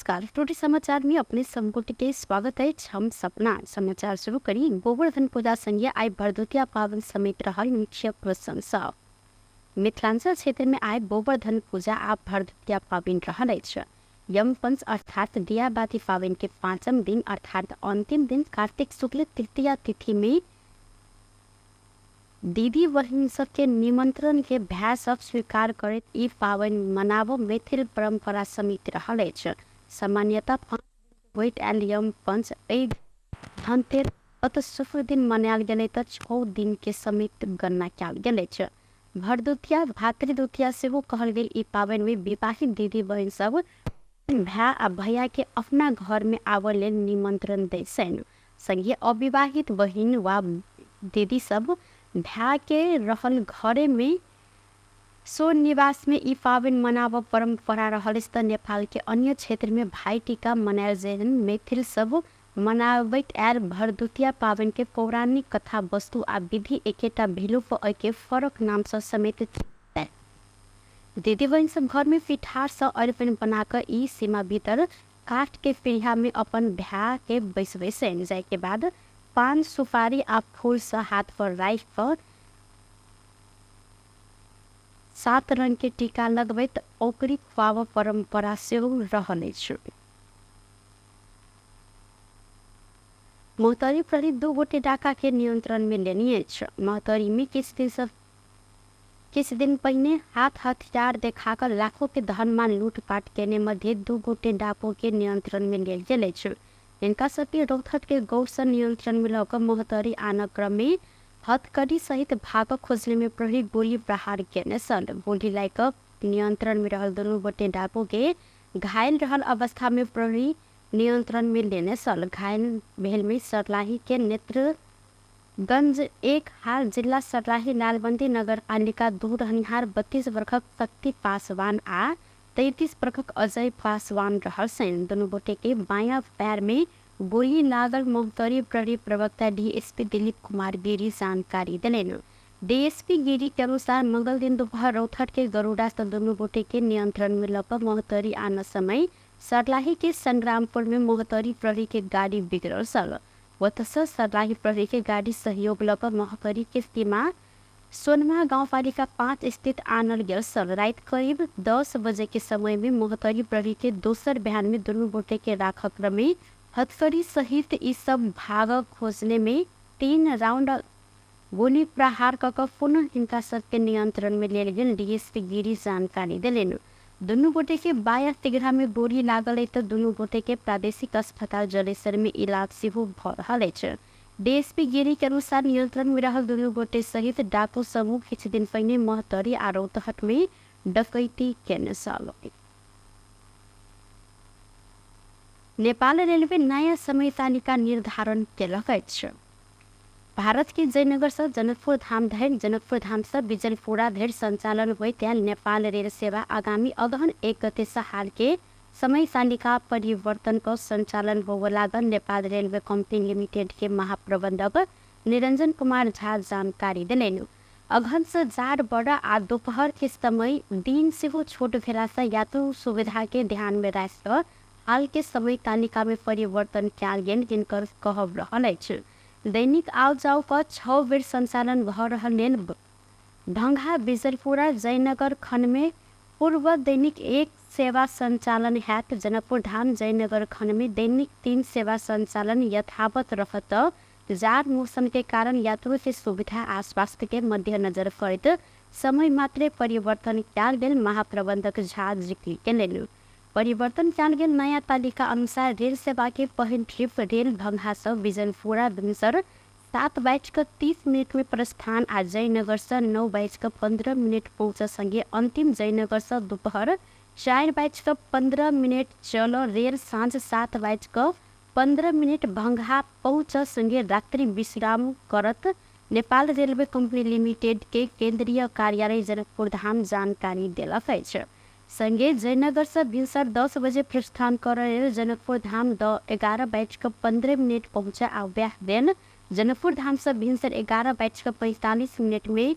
नमस्कार। टोटी समाचार में अपने संपुट के स्वागत है। हम सपना समाचार शुरू करी। गोवर्धन पूजा संज्ञा आई भरदुतिया पावन समेत रहल मुख्य प्रशंसा। मिथिलांचल क्षेत्र में आय गोवर्धन पूजा आप भरदुतिया पावन रहल अछि। यम पंच अर्थात दियाबाती पावन के पांचम दिन अर्थात अंतिम दिन कार्तिक शुक्ल तृतीया तिथि में दीदी बहिन सबके निमंत्रण के भाय सब स्वीकार करैत ई पावन मनाबो मैथिल परंपरा समिति रहल अछि। सामान्यतः 5 होइत आयल यम पंच एहि धनतेरस अत शुभ दिन मनायल गेल तऽ 6 दिन के समित गणना कयल गेल अछि। भरदुतिया भातृद्वितीया सेहो कहल गेल। ई पावन में विवाहित दीदी बहिन सब भाय आ भैया के अपना घर में आबय लेल निमंत्रण दै छनि। संगे अविवाहित बहिन वा दीदी सब भाय के रहल घरे में सो निवास में ई पावन मनाब परंपरा रहल। नेपाल के अन्य क्षेत्र में भाई टीका मनायल जेहन मैथिल सब मनाबैत आयल भरदुतिया पावन के पौराणिक कथा वस्तु आ विधि एकेटा भेलू पर के फरक नाम से समेत दीदी बहन सब घर में पिठार से अरिपन बनाकर ई सीमा भीतर काठ के पीढ़िया में अपन भाय के बैसबे से जाए के बाद पान सुपारी आ फूल से हाथ पर राख कर 7 रंग के टीका लगबैत ओकरी खुआब परंपरा से रहल अछि। मोहतरी प्रहरी 2 गोटे डाका के नियंत्रण में लेनी अछि। मोहतरी में किछ दिन पहिने हाथ हथियार देखाकर लाखों के धनमान लूटपाट केने मध्य 2 गोटे डाको के नियंत्रण में लेल गेल अछि। इनका सबके रोहतक के गौर नियंत्रण में लकर मोहतरी आना क्रम में हथकड़ी सहित भाग खोजने में प्रहरी गोली प्रहार केने सन। गोली लायक नियंत्रण में रहल दोनों गोटे डाको के घायल रहल अवस्था में प्रहरी नियंत्रण में लेने सन। घायल भेल में सरलाही के नेत्रगंज 1 हाल जिला सरलाही लालबंदी नगर पालिका 2 रहनिहार 32 वर्षक शक्ति पासवान आ 33 वर्षक अजय पासवान रहल सन। दोनों गोटे के बायां पैर में गोली लागल मोहतरी प्रहरी प्रवक्ता डीएसपी दिलीप कुमार गिरी जानकारी दिलेन। डीएसपी गिरी के अनुसार मंगल दिन दोपहर रौथट के गरुड़ा से दोनों गोटे के नियंत्रण में लकर मोहतरी आना समय सरलाही के संग्रामपुर में मोहतरी प्रहरी के गाड़ी बिगड़ल सल। वतस सरलाही प्रहरी के गाड़ी सहयोग लकर मोहतरी के सीमा सोनमा गांवपालिका 5 स्थित आनल गेल सल। रात करीब 10 बजे के समय में मोहतरी प्रहरी के दोसर बयान में दोनों गोटे के राखक क्रम में हथकड़ी सहित ई सब भाग खोजने में 3 राउंड गोली प्रहार कर पुनः इनका सबके नियंत्रण में लेल गेल। डीएसपी गिरी जानकारी दिलेन। दोनों गोटे के बाया तिगड़ा में गोली लागल तो दोनों गोटे के प्रादेशिक अस्पताल जलेसर में इलाज सेहो भ रहल अछि। डीएसपी गिरी के अनुसार नियंत्रण में रहल दोनों गोटे सहित डाकू समूह किछ दिन पहिने मोहतरी आ रौतहट में डकैती केने सल। नेपाल रेलवे नया समय तालिका निर्धारण केलक अछि। भारत के जयनगर से जनकपुर धाम धरि जनकपुर धाम से बिजलपुरा धरि संचालन होइत आयल नेपाल रेल सेवा आगामी अगहन 1 गते से हाल के समय तालिका परिवर्तन को संचालन होवे लागल। नेपाल रेलवे कंपनी लिमिटेड के महाप्रबंधक निरंजन कुमार झा जानकारी दिलेन। अगहन से जाड़ बड़ा आ दोपहर के समय दिन सेहो छोट भेला से यात्रु सुविधा के ध्यान में राखि हाल के समय तालिका में परिवर्तन कयल गेल जिनकर कहब रहल अछि। दैनिक आव जाव का 6 बेर संचालन भ रहल लेल ढंगा बिजलपुरा जयनगर खंड में पूर्व दैनिक 1 सेवा संचालन हैत। जनकपुर धाम जयनगर खंड में दैनिक 3 सेवा संचालन यथावत रहत। जाड़ मौसम के कारण यात्रियों के सुविधा आ स्वास्थ्य के मद्देनजर करत समय मात्रे परिवर्तन कयल गेल महाप्रबंधक झा जिक्र केलनि। परिवर्तन कयल गेल नया तालिका अनुसार रेल सेवा के पहिल ट्रिप रेल भंगा से बिजलपुरा भिनसर 7:30 में प्रस्थान आ जयनगर से 9:15 पहुंच संगे अंतिम जयनगर से दोपहर 4:15 चल रेल साँझ 7:15 भंगा पहुंच संगे रात्रि विश्राम करत। नेपाल रेलवे कंपनी लिमिटेड के केंद्रीय कार्यालय जनकपुर धाम जानकारी देलक अछि। संगे जयनगर से भिनसर 10 बजे प्रस्थान कर जनकपुर धाम 11:15 पहुंचा आ वह दिन जनकपुर धाम से भिनसर 11:45 में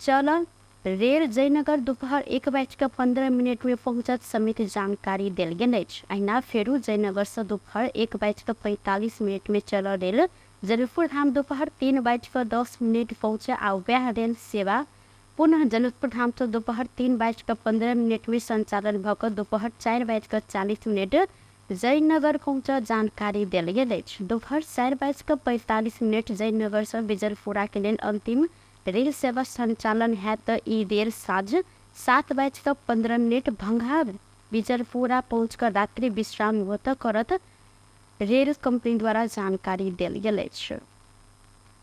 चल रेल जयनगर दोपहर 1:15 में पहुंचत समेत जानकारी देल गेल अछि। अहिना फेरू जयनगर से दोपहर 1:45 में चल रेल जनकपुर धाम दोपहर 3:10 पहुंचे आ वह रेल सेवा पुनः जनकपुर धाम से दोपहर 3:15 में संचालन भकर दोपहर 4:40 जयनगर पहुंच जानकारी देल गेल अछि। दोपहर 4:45 जयनगर से बिजरपुरा के लेल अंतिम रेल सेवा संचालन है तो ई रेल साँझ 7:15 भंगा बिजरपुरा पहुंचकर रात्रि विश्राम होता करत रेल कंपनी द्वारा जानकारी देल गेल अछि।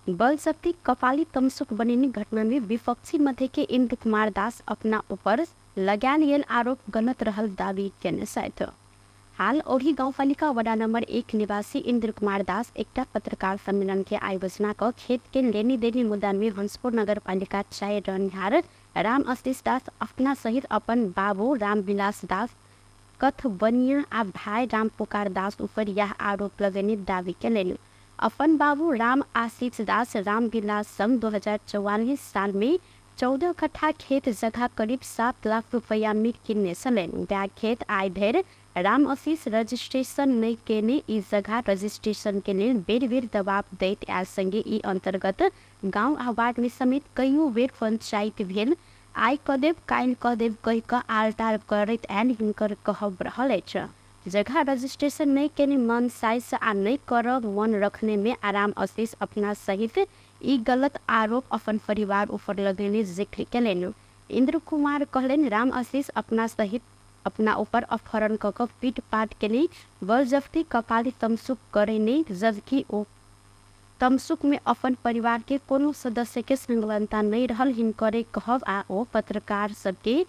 बल शक्ति कपाली तमसुक बनेने घटना में विपक्षी मध्य के इंद्र कुमार दास अपना ऊपर लगायल गेल आरोप गलत रहल दावी केने छथि। हाल ओढ़ी गाउँपालिका वडा नंबर 1 निवासी इंद्र कुमार दास एकटा पत्रकार सम्मेलन के आयोजना कर खेत के लेनी देनी मुद्दा में हंसपुर नगर पालिका 4 रहनिहार राम आशीष दास अपना सहित अपन बाबू रामविलास दास कथबनिया आ भाई राम पुकार दास ऊपर यह आरोप लगेने दावी केलनि। अपन बाबू राम आशीष दास रामविलास संग 2044 साल में 14 कट्ठा खेत जगह करीब 7 लाख रुपया में किनने छलनि। वह खेत आय धरि राम आशीष रजिस्ट्रेशन नहीं केने ई जगह रजिस्ट्रेशन के लिए बेर बेर दबाव दैत आयल संगे ई अंतर्गत गांव आ वार्ड में समेत कईयों बेर पंचायत भेल। आइ कऽ देब काल्हि कऽ देब कहि कऽ आलटाल करैत आयल हिनकर कहब रहल अछि। जगह रजिस्ट्रेशन नहीं केने मन साइज आ नहीं करब मन रखने में आराम आशीष अपना सहित ई गलत आरोप अपन परिवार ऊपर लगेने जिक्र केलनि। इंद्र कुमार कहलनि राम आशीष अपना सहित अपना ऊपर अपहरण कऽ पीट पाट केली बलजफ्ती कपाली तमसुक करे नहीं, जबकि ओ तमसुक में अपन परिवार के कोनो सदस्य के संलग्नता नहीं रहल हिनकरे कहब आ ओ पत्रकार सबके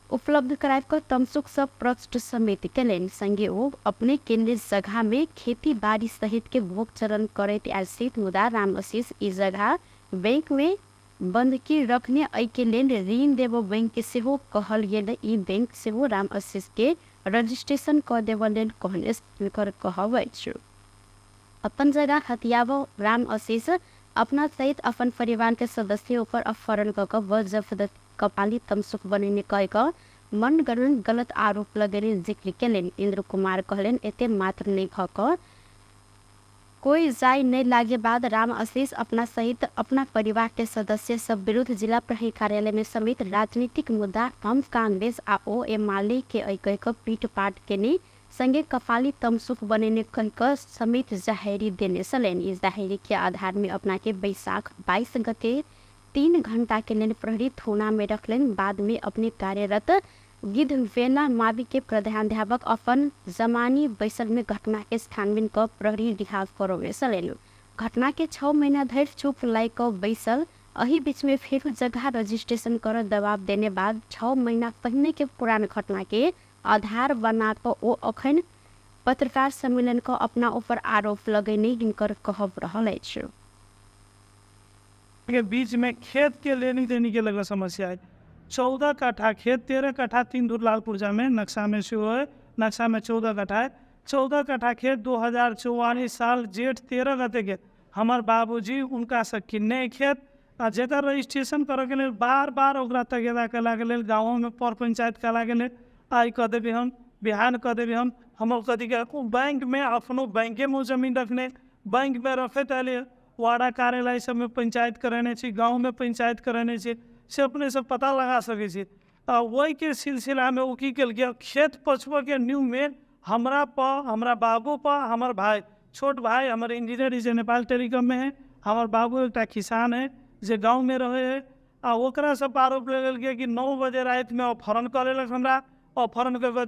उपलब्ध कराब कर तमसुक सब प्रश्न समेत केलनि। संगे ओ अपने केंद्रीय जगह में खेती बाड़ी सहित के भोग चरण करैत आयल स्थित मुदा राम आशीष ई जगह बैंक में बंधकी रखने एहि के लेल ऋण देव बैंक के सेहो कहल गेल। ई बैंक सेहो राम आशीष के रजिस्ट्रेशन कर देव लेल कहने हिनकर कहब अछि। अपन जगह हथियाव राम आशीष अपना सहित अपन परिवार के सदस्य ऊपर अपहरण कऽ बलजफ्त कपाली तमसुक बनेने कह मन गलत आरोप लगेने जिक्र केलनि। इंद्र कुमार कहलनि एते मात्र नहीं भऽ कोई जाय नहीं लागे बाद राम आशीष अपना सहित अपना परिवार के सदस्य सब विरुद्ध जिला प्रहरी कार्यालय में समेत राजनीतिक मुद्दा हम कांग्रेस आ ओ एमाले के कह पीट पाट केने संगे कपाली तमसुक बनेने कह समेत जाहिरी देने छलनि। इस जाहिरी के आधार में अपना के बैसाख 22 गते 3 घंटा के लिए प्रहरी थाना में रखलन। बाद में अपने कार्यरत गिद्ध वेला मावी के प्रधानाध्यापक अपन जमानी बैसल में घटना के छानबीन कर प्रहरी रिहाज करवे छलनि। घटना के 6 महीना धरि चुप लाई कर बैसल अही बीच में फिर जगह रजिस्ट्रेशन कर दबाव देने बाद 6 महीना पहले के पुरान घटना के आधार बना कर ओ अखन पत्रकार सम्मेलन को अपना ऊपर आरोप लगेने हिनकर कहब रहल अछि। के बीच में खेत के लेनी देनी के लगा समस्या है। 14 कट्ठा खेत 13 कट्ठा 3 धुरलाल पुर्जा में नक्शा में से है, नक्शा में 14 कट्ठा है। 14 कट्ठा खेत 2044 साल जेठ 13 गते के हमार बाबूजी उनका से किन्ने खेत आ जेकर रजिस्ट्रेशन करे के लिए बार बार ओकरा तगेदा कला के लिए गाँव में पर पंचायत कला के लिए आई कह देवी हम बिहान कह देवी हम कथी के बैंक में अपनो बैंके में जमीन रखने बैंक में रखे तले वार्डा कार्यालय सब में पंचायत कराने छी, गाँव में पंचायत कराने छी, से अपने से पता लगा सके छी। वही के सिलसिला में वो की कल गया खेत पछुआ के न्यू में हमरा बाबू पर हमार भाई छोट भाई हमारे इंजीनियर इसे नेपाल टेलीकॉम में है, हमार बाबू एक किसान है जे गाँव में रहे है। ओकरा सब आरोप लगल गया कि 9 बजे रात में अपहरण करेलक हमरा। अपहरण कर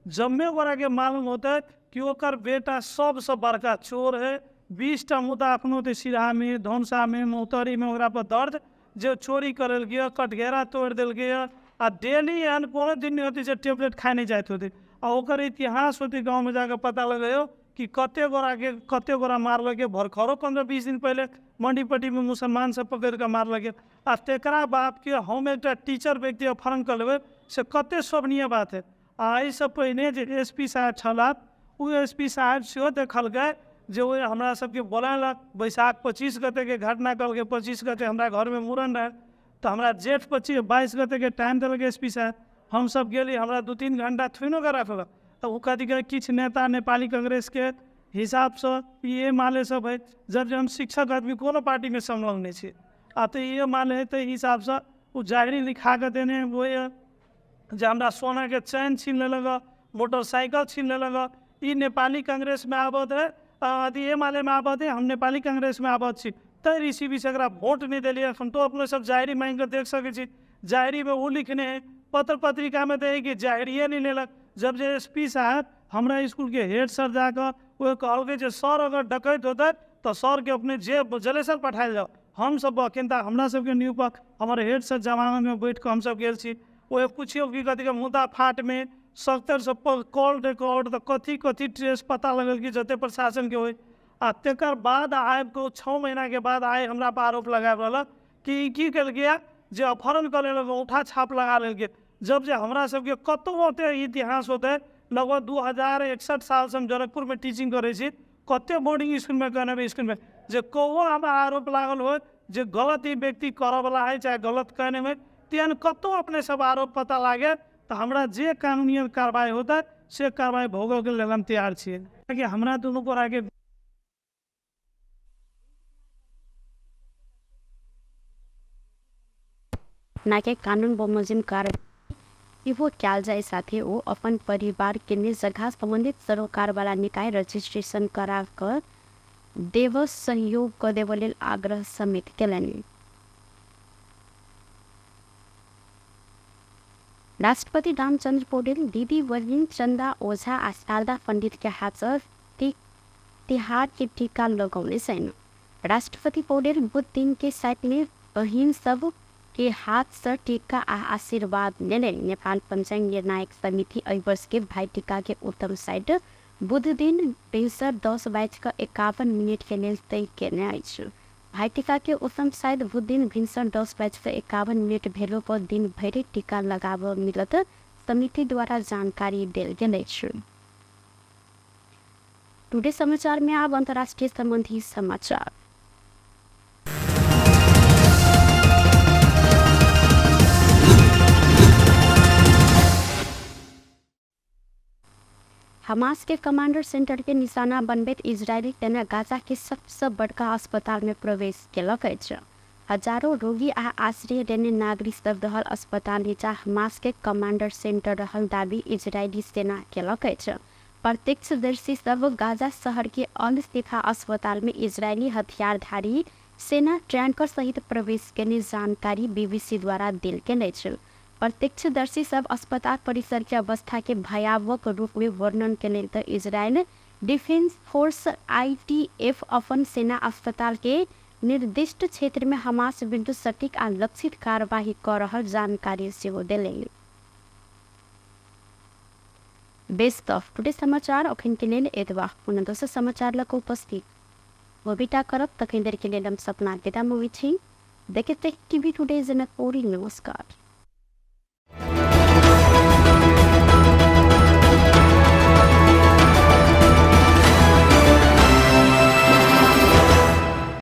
जब में ओकरा के मालूम होता है कि ओकर बेटा सबसे बड़का चोर है। 20टा मुद्दा अपनों ते सिराहा में धौनसा में मोहतरी में ओकरा पर दर्द जो चोरी करल गया कटघेरा तोड़ दिल गया आ डेली एहन कोनो दिन नहीं होती जो टेबलेट खाए नहीं जाते होते। और ओकर इतिहास होते गाँव में जाकर पता लगे कि कते गोरा मार लगे भरखरो 15-20 दिन पहले मंडी पट्टी में मुसलमान सब पकड़ कर मार लगे। आ तेकरा बाप के हम एक टीचर व्यक्ति अपहरण कर लेवे से कते शोभनीय बात है। आई सब पहले जो SP साहब छला वो SP साहब से देखल गए जो हमरा सबके बोला बैसाख 25 गते के घटना कल के 25 गते हमरा घर में मूड़न रहे तो हमरा जेठ 22 गते के टाइम दिलक एस पी साहब, हम सब गेली, हमरा 2-3 घंटा थोड़ो के रखलक। तो वो कथी के किछु नेता नेपाली कांग्रेस के हिसाब से ये माले सब है, जब हम शिक्षक आदमी कोनो पार्टी में संलग्न नहीं छे, आ तो ये माले है तो हिसाब से वो जाहिरी लिखा के देने वो जो हमरा सोना के चैन छीन लेलक, मोटरसाइकिल छीन लेलक, ई नेपाली कांग्रेस में आबद है, अथी ये माले में आबद है, हम नेपाली कांग्रेस में आबद छी, तर इसी भी से वोट नहीं दिलिए। हम तो अपने सब जाहिरी मांग कर देख सके छी, जाहिरी में वो लिखने हैं, पत्र पत्रिका में दे कि जाहिरिए नहीं लेलक। जब जे एस पी साहब हमरा स्कूल के हेड सर जाकर वो कहल जे सर अगर डकैत होता तो सर के अपने जेब जलेसर पठायल जाओ। हम सब किंता हमरा सबके निरूपक हमारे हेड सर जमाना में बैठ कर हम सब गेल छी, वो पूछियो कि कथी के मुद्दा फाट में 70 कॉल रिकॉर्ड तो कथी कथी ट्रेस पता लगल कि जते प्रशासन के होय। आ तेकर बाद आब को 6 महीना के बाद आए हमरा पर आरोप लगाब रहल कि की कल गया जे अपहरण कर लेलक, उठा छाप लगा लेल। जब जे हमरा सबके कतौ ओते इतिहास होते, लगभग 2061 साल से हम जनकपुर में टीचिंग करे छी, कते बोर्डिंग स्कूल में कहने स्कूल में जे कहो हमरा आरोप लागल हो जे गलत ही व्यक्ति करे वाला है चाहे गलत कहने में, तेन कतौ अपने सब आरोप पता लागे तो हमरा जे कानूनी कार्रवाई होता है से कार्रवाई भोगल के लेल हम तैयार छियै। कि हमरा दोनों को आगे ना के कानून बमोजिम कार्य इहो कयल जाय, साथे ओ अपन परिवार के लिए जगह संबंधित सरोकार वाला निकाय रजिस्ट्रेशन करा कर देव सहयोग कर देव लेल आग्रह समित केलनि। राष्ट्रपति रामचंद्र पौडेल दीदी वर्गिन चंदा ओझा आ शारदा पंडित के हाथ से तिहार के टीका लगौने छैन। राष्ट्रपति पौडेल बुध दिन के साथ में बहिन सब के हाथ से टीका आ आशीर्वाद लेने। नेपाल पंचांग निर्णायक समिति एहि वर्ष के भाई टीका के उत्तम साइट बुध दिन भिनसर 10:51 के लेल तय केने अछि। भाई टीका के उत्तम साइट बुध दिन भिनसर 10:51 भेलो पर दिन भरि टीका लगाब मिलत समिति द्वारा जानकारी देल गेल अछि। टुडे समाचार में अब अंतर्राष्ट्रीय संबंधी समाचार। हमास के कमांडर सेंटर के निशाना बनबैत इजरायली सेना गाजा के सबसे बड़का अस्पताल में प्रवेश केलक अछि। हजारों रोगी आ आश्रय लेने नागरिक सब रहल अस्पताल नीचा हमास के कमांडर सेंटर रहल दाबी इजरायली सेना केलक अछि। प्रत्यक्षदर्शी सब गाजा शहर के अल शिफा अस्पताल में इजरायली हथियारधारी सेना टैंकर सहित प्रवेश केने जानकारी बीबीसी द्वारा देल गेल अछि। प्रत्यक्षदर्शी सब अस्पताल परिसर के अवस्था के भयावह रूप में वर्णन केने त इजरायल डिफेंस फोर्स IDF अपन सेना अस्पताल के निर्दिष्ट क्षेत्र में हमास विरुद्ध सटीक आ लक्षित कार्यवाही कर रहल जानकारी सेहो देले। बेस्ट ऑफ टुडे समाचार अखन के लेल एतबा। पुनः दोसर समाचार लक उपस्थित बबीता करब तखन देर के लेल हम सपना विदा मुवी छी। देखते टीवी टुडे जनकपुरी। नमस्कार।